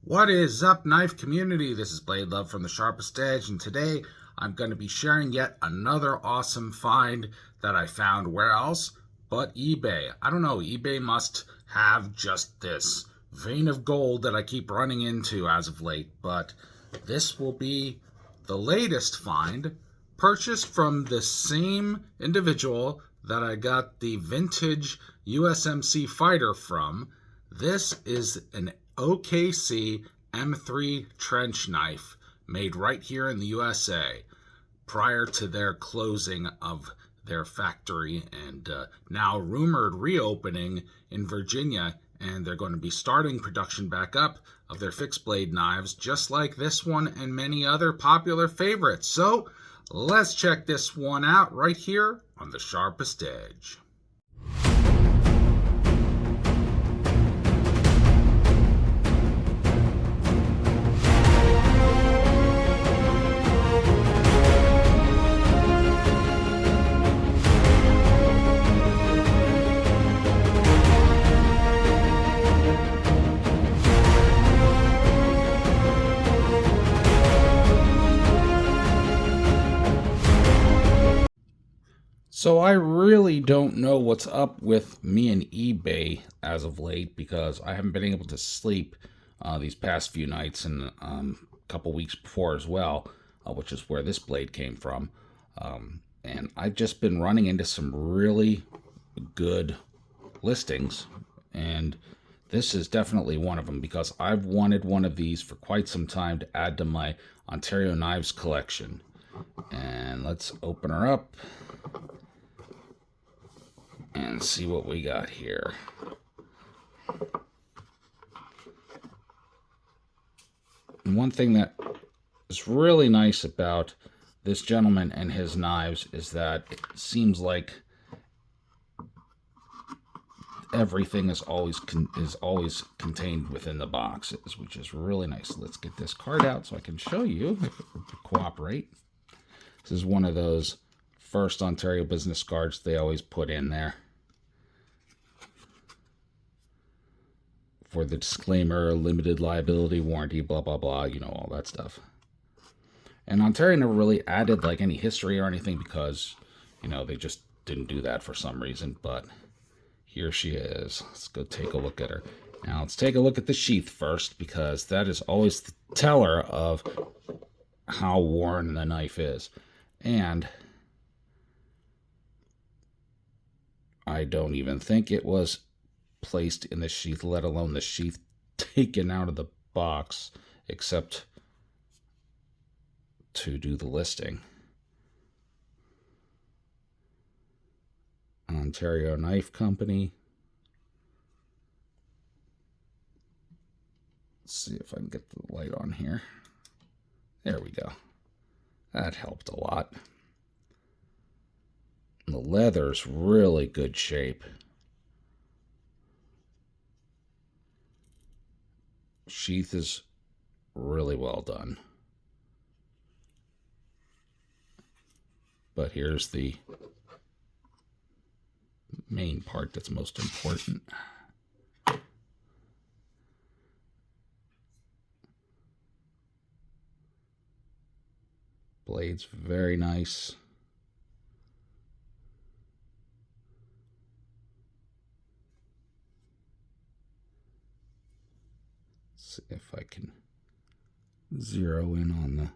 What is up, knife community? This is Blade Love from the Sharpest Edge, and today I'm going to be sharing yet another awesome find that I found. Where else but eBay? I don't know, eBay must have just this vein of gold that I keep running into as of late, but this will be the latest find, purchased from the same individual that I got the vintage USMC fighter from. This is an OKC M3 trench knife made right here in the USA prior to their closing of their factory and now rumored reopening in Virginia, and they're going to be starting production back up of their fixed blade knives just like this one and many other popular favorites. So let's check this one out right here on the Sharpest Edge. So I really don't know what's up with me and eBay as of late, because I haven't been able to sleep these past few nights and a couple weeks before as well, which is where this blade came from. And I've just been running into some really good listings, and this is definitely one of them, because I've wanted one of these for quite some time to add to my Ontario Knives collection. And let's open her up and see what we got here. And one thing that is really nice about this gentleman and his knives is that it seems like everything is always contained within the boxes, which is really nice. Let's get this card out so I can show you if it would cooperate. This is one of those first Ontario business cards they always put in there for the disclaimer, limited liability warranty, blah, blah, blah, you know, all that stuff. And Ontario never really added like any history or anything because, you know, they just didn't do that for some reason. But here she is. Let's go take a look at her. Now let's take a look at the sheath first, because that is always the teller of how worn the knife is. And I don't even think it was placed in the sheath, let alone the sheath taken out of the box, except to do the listing. Ontario Knife Company. Let's see if I can get the light on here. There we go. That helped a lot. The leather's really good shape. Sheath is really well done. But here's the main part that's most important. Blade's very nice. See if I can zero in on the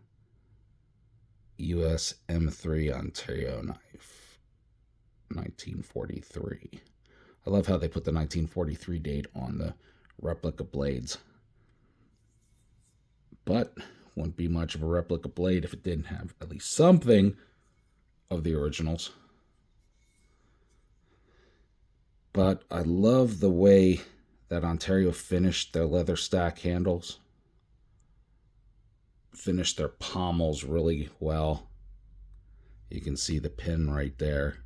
US M3 Ontario knife, 1943. I love how they put the 1943 date on the replica blades, but wouldn't be much of a replica blade if it didn't have at least something of the originals. But I love the way that Ontario finished their leather stack handles, finished their pommels really well. You can see the pin right there.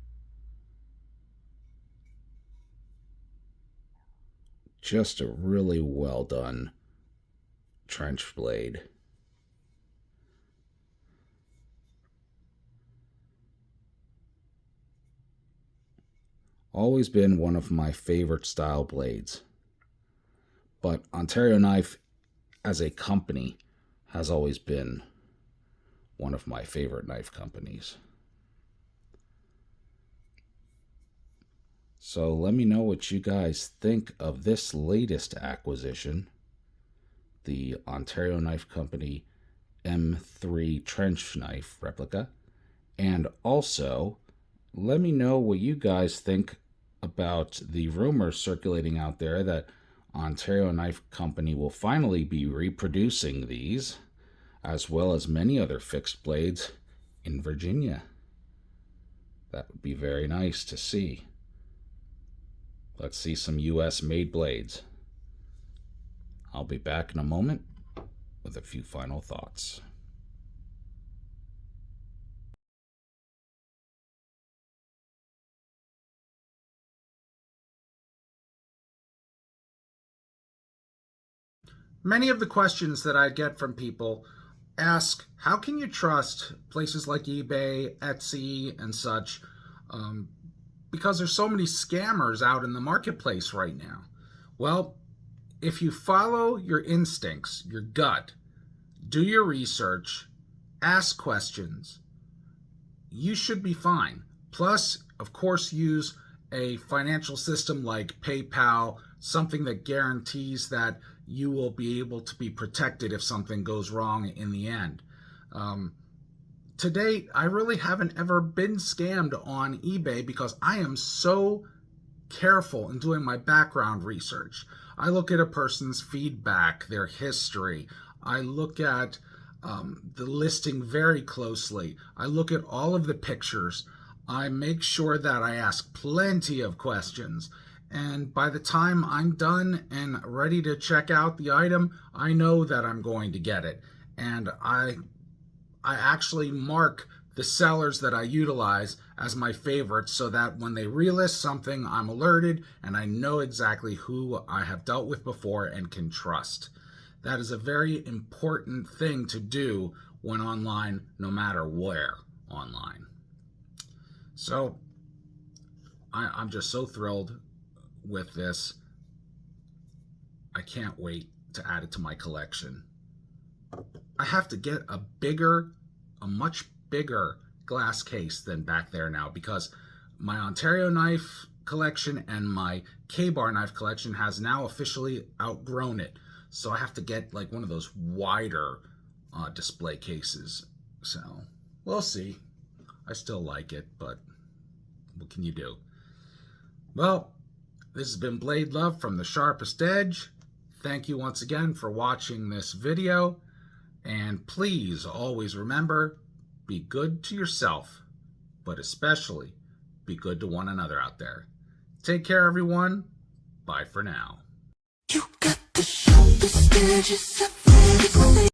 Just a really well done trench blade. Always been one of my favorite style blades. But Ontario Knife as a company has always been one of my favorite knife companies. So let me know what you guys think of this latest acquisition, the Ontario Knife Company M3 trench knife replica. And also, let me know what you guys think about the rumors circulating out there that Ontario Knife Company will finally be reproducing these, as well as many other fixed blades in Virginia. That would be very nice to see. Let's see some US-made blades. I'll be back in a moment with a few final thoughts. Many of the questions that I get from people ask, how can you trust places like eBay, Etsy, and such? Because there's so many scammers out in the marketplace right now. Well, if you follow your instincts, your gut, do your research, ask questions, you should be fine. Plus, of course, use a financial system like PayPal, something that guarantees that you will be able to be protected if something goes wrong in the end. To date, I really haven't ever been scammed on eBay because I am so careful in doing my background research. I look at a person's feedback, their history. I look at the listing very closely. I look at all of the pictures. I make sure that I ask plenty of questions. And by the time I'm done and ready to check out the item, I know that I'm going to get it. And I actually mark the sellers that I utilize as my favorites so that when they relist something, I'm alerted and I know exactly who I have dealt with before and can trust. That is a very important thing to do when online, no matter where online. So I'm just so thrilled with this. I can't wait to add it to my collection. I have to get a much bigger glass case than back there now because my Ontario knife collection and my K-bar knife collection has now officially outgrown it. So I have to get like one of those wider display cases. So we'll see. I still like it, but what can you do? Well, this has been Blade Love from the Sharpest Edge. Thank you once again for watching this video. And please always remember, be good to yourself, but especially be good to one another out there. Take care, everyone. Bye for now. You got the sharpest edges I've ever seen.